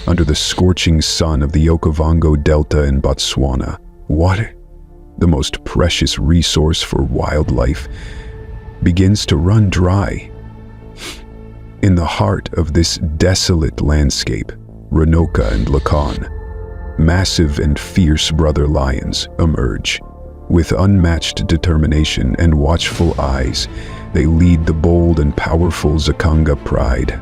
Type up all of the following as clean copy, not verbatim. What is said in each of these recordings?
under the scorching sun of the Okavango Delta in Botswana. Water, the most precious resource for wildlife, begins to run dry. In the heart of this desolate landscape, Renuka and Lekan, massive and fierce brother lions, emerge. With unmatched determination and watchful eyes, they lead the bold and powerful Zakanga pride.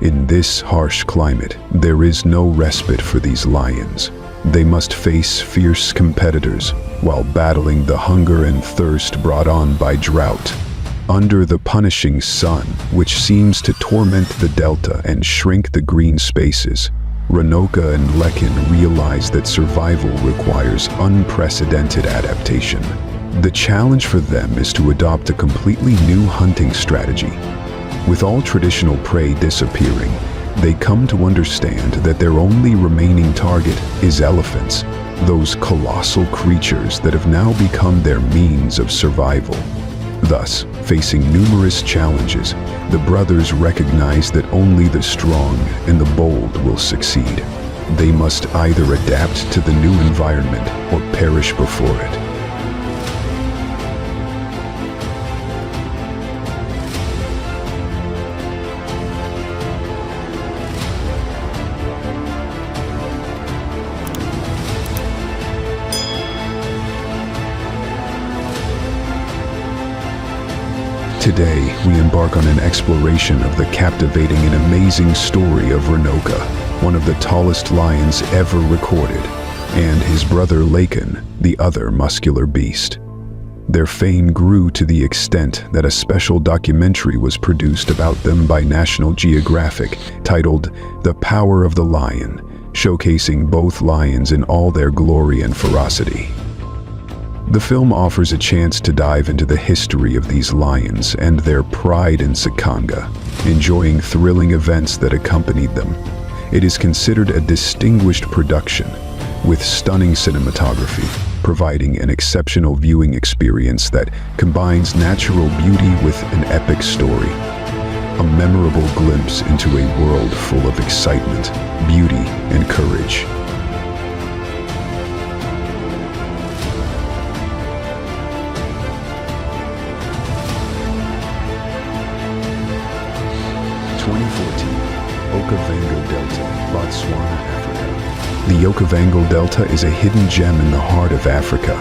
In this harsh climate, there is no respite for these lions. They must face fierce competitors while battling the hunger and thirst brought on by drought. Under the punishing sun, which seems to torment the delta and shrink the green spaces, Renuka and Lekan realize that survival requires unprecedented adaptation. The challenge for them is to adopt a completely new hunting strategy. With all traditional prey disappearing, they come to understand that their only remaining target is elephants, those colossal creatures that have now become their means of survival. Thus, facing numerous challenges, the brothers recognize that only the strong and the bold will succeed. They must either adapt to the new environment or perish before it. Today, we embark on an exploration of the captivating and amazing story of Renuka, one of the tallest lions ever recorded, and his brother Lekan, the other muscular beast. Their fame grew to the extent that a special documentary was produced about them by National Geographic, titled The Power of the Lion, showcasing both lions in all their glory and ferocity. The film offers a chance to dive into the history of these lions and their pride in Zakanga, enjoying thrilling events that accompanied them. It is considered a distinguished production, with stunning cinematography, providing an exceptional viewing experience that combines natural beauty with an epic story. A memorable glimpse into a world full of excitement, beauty, and courage. Okavango Delta, Botswana, Africa. The Okavango Delta is a hidden gem in the heart of Africa.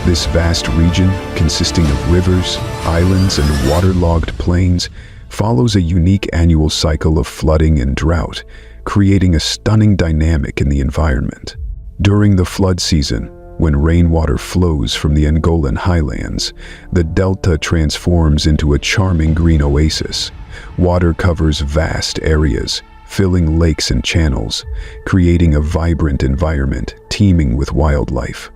This vast region, consisting of rivers, islands, and waterlogged plains, follows a unique annual cycle of flooding and drought, creating a stunning dynamic in the environment. During the flood season, when rainwater flows from the Angolan highlands, the delta transforms into a charming green oasis. Water covers vast areas, filling lakes and channels, creating a vibrant environment teeming with wildlife.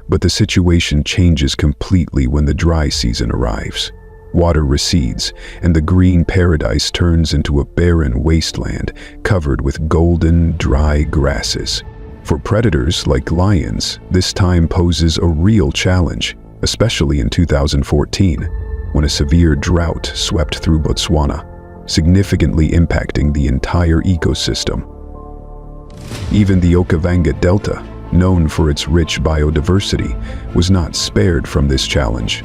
But the situation changes completely when the dry season arrives. Water recedes, and the green paradise turns into a barren wasteland covered with golden, dry grasses. For predators like lions, this time poses a real challenge, especially in 2014, when a severe drought swept through Botswana, significantly impacting the entire ecosystem. Even the Okavango Delta, known for its rich biodiversity, was not spared from this challenge.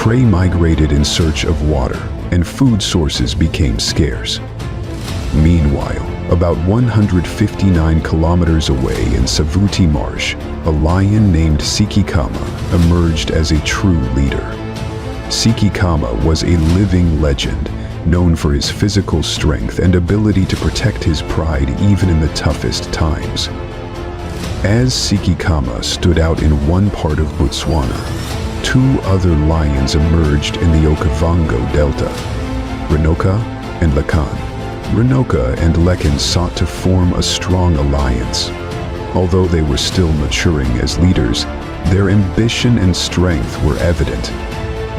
Prey migrated in search of water, and food sources became scarce. Meanwhile, about 159 kilometers away in Savuti Marsh, a lion named Sikikama emerged as a true leader. Sikikama was a living legend, known for his physical strength and ability to protect his pride even in the toughest times. As Sikikama stood out in one part of Botswana, two other lions emerged in the Okavango Delta, Renuka and Lekan. Renuka and Lekan sought to form a strong alliance. Although they were still maturing as leaders, their ambition and strength were evident.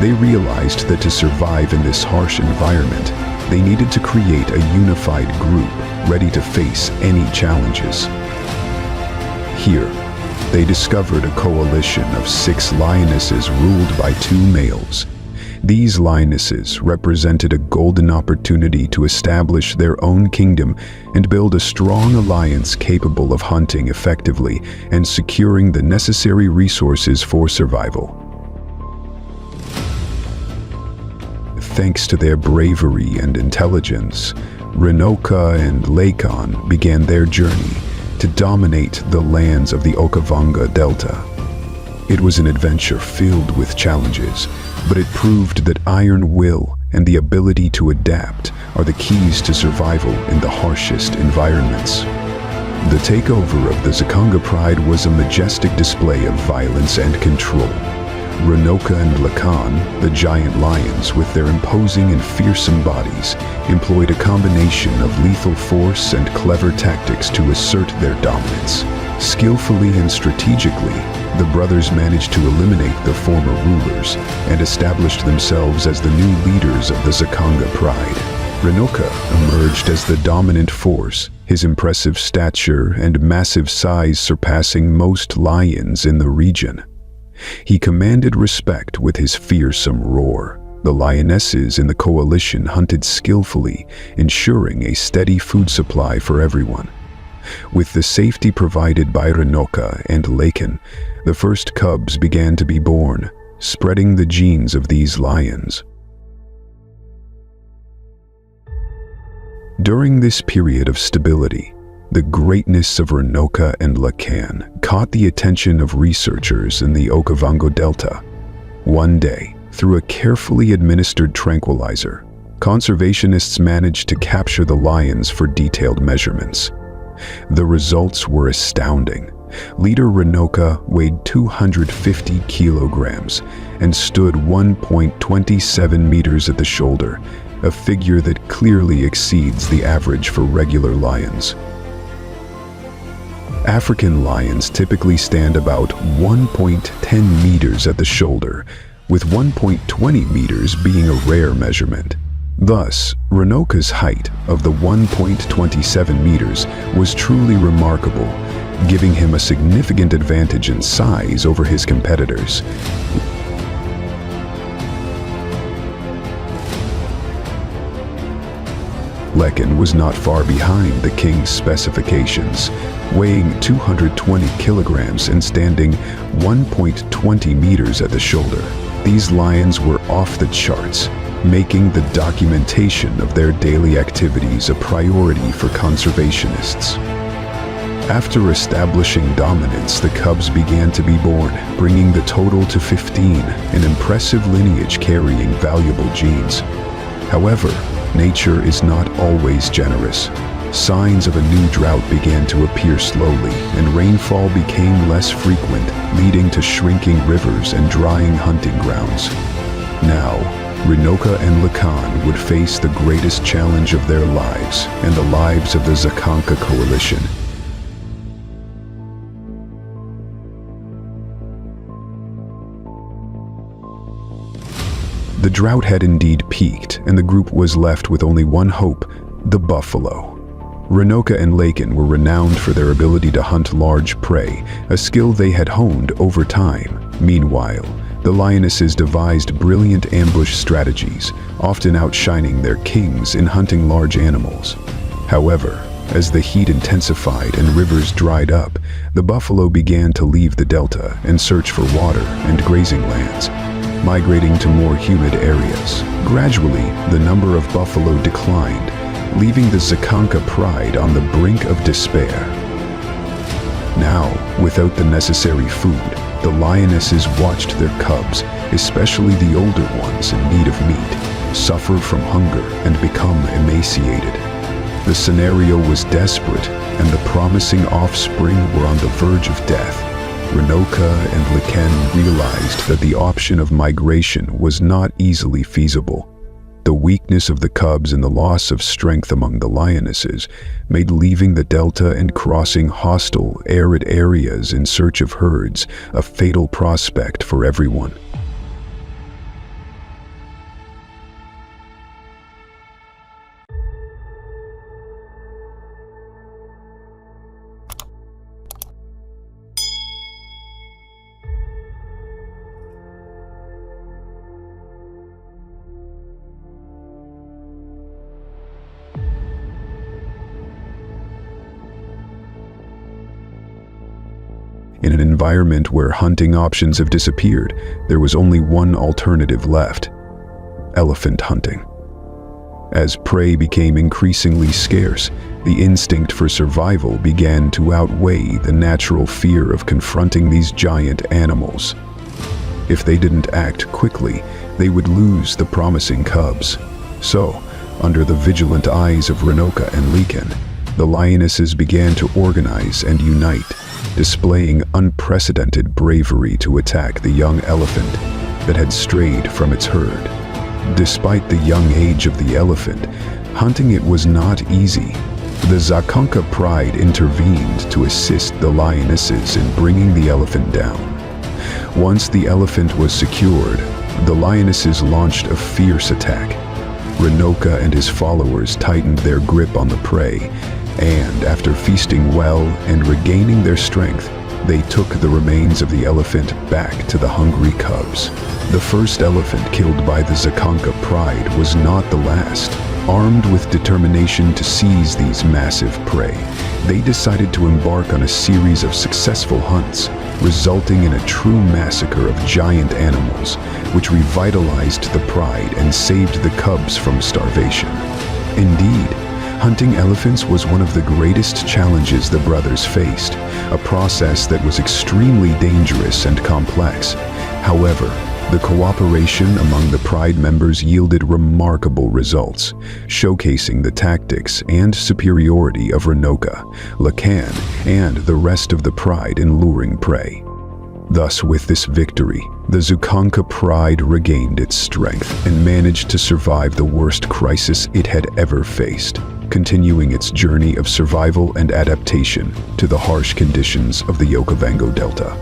They realized that to survive in this harsh environment, They needed to create a unified group ready to face any challenges. Here, they discovered a coalition of 6 lionesses ruled by 2 males. These lionesses represented a golden opportunity to establish their own kingdom and build a strong alliance capable of hunting effectively and securing the necessary resources for survival. Thanks to their bravery and intelligence, Renuka and Lekan began their journey to dominate the lands of the Okavango Delta. It was an adventure filled with challenges, but it proved that iron will and the ability to adapt are the keys to survival in the harshest environments. The takeover of the Zakanga Pride was a majestic display of violence and control. Renuka and Lekan, the giant lions with their imposing and fearsome bodies, employed a combination of lethal force and clever tactics to assert their dominance. Skillfully and strategically, the brothers managed to eliminate the former rulers and established themselves as the new leaders of the Zakanga Pride. Renuka emerged as the dominant force, his impressive stature and massive size surpassing most lions in the region. He commanded respect with his fearsome roar. The lionesses in the coalition hunted skillfully, ensuring a steady food supply for everyone. With the safety provided by Renuka and Lekan, the first cubs began to be born, spreading the genes of these lions. During this period of stability, the greatness of Renuka and Lekan caught the attention of researchers in the Okavango Delta. One day, through a carefully administered tranquilizer, conservationists managed to capture the lions for detailed measurements. The results were astounding. Leader Renuka weighed 250 kilograms and stood 1.27 meters at the shoulder, a figure that clearly exceeds the average for regular lions. African lions typically stand about 1.10 meters at the shoulder, with 1.20 meters being a rare measurement. Thus, Renuka's height of the 1.27 meters was truly remarkable, giving him a significant advantage in size over his competitors. Lekan was not far behind the king's specifications, weighing 220 kilograms and standing 1.20 meters at the shoulder. These lions were off the charts, making the documentation of their daily activities a priority for conservationists. After establishing dominance, the cubs began to be born, bringing the total to 15, an impressive lineage carrying valuable genes. However, nature is not always generous. Signs of a new drought began to appear slowly, and rainfall became less frequent, leading to shrinking rivers and drying hunting grounds. Now, Renuka and Lekan would face the greatest challenge of their lives and the lives of the Zakanga coalition. The drought had indeed peaked, and the group was left with only one hope: the buffalo. Renuka and Lekan were renowned for their ability to hunt large prey, a skill they had honed over time. Meanwhile, the lionesses devised brilliant ambush strategies, often outshining their kings in hunting large animals. However, as the heat intensified and rivers dried up, the buffalo began to leave the delta and search for water and grazing lands, migrating to more humid areas. Gradually, the number of buffalo declined, leaving the Zakanga Pride on the brink of despair. Now, without the necessary food, the lionesses watched their cubs, especially the older ones in need of meat, suffer from hunger and become emaciated. The scenario was desperate, and the promising offspring were on the verge of death. Renuka and Lekan realized that the option of migration was not easily feasible. The weakness of the cubs and the loss of strength among the lionesses made leaving the delta and crossing hostile, arid areas in search of herds a fatal prospect for everyone. In an environment where hunting options have disappeared, there was only one alternative left: elephant hunting. As prey became increasingly scarce, the instinct for survival began to outweigh the natural fear of confronting these giant animals. If they didn't act quickly, they would lose the promising cubs. So, under the vigilant eyes of Renuka and Lekan, the lionesses began to organize and unite, displaying unprecedented bravery to attack the young elephant that had strayed from its herd. Despite the young age of the elephant, hunting it was not easy. The Zakonka pride intervened to assist the lionesses in bringing the elephant down. Once the elephant was secured, the lionesses launched a fierce attack. Renuka and his followers tightened their grip on the prey, and after feasting well and regaining their strength, they took the remains of the elephant back to the hungry cubs. The first elephant killed by the Zakonka pride was not the last. Armed with determination to seize these massive prey, they decided to embark on a series of successful hunts, resulting in a true massacre of giant animals, which revitalized the pride and saved the cubs from starvation. Indeed, hunting elephants was one of the greatest challenges the brothers faced, a process that was extremely dangerous and complex. However, the cooperation among the pride members yielded remarkable results, showcasing the tactics and superiority of Renuka, Lekan, and the rest of the pride in luring prey. Thus, with this victory, the Zakonka pride regained its strength and managed to survive the worst crisis it had ever faced, continuing its journey of survival and adaptation to the harsh conditions of the Okavango Delta.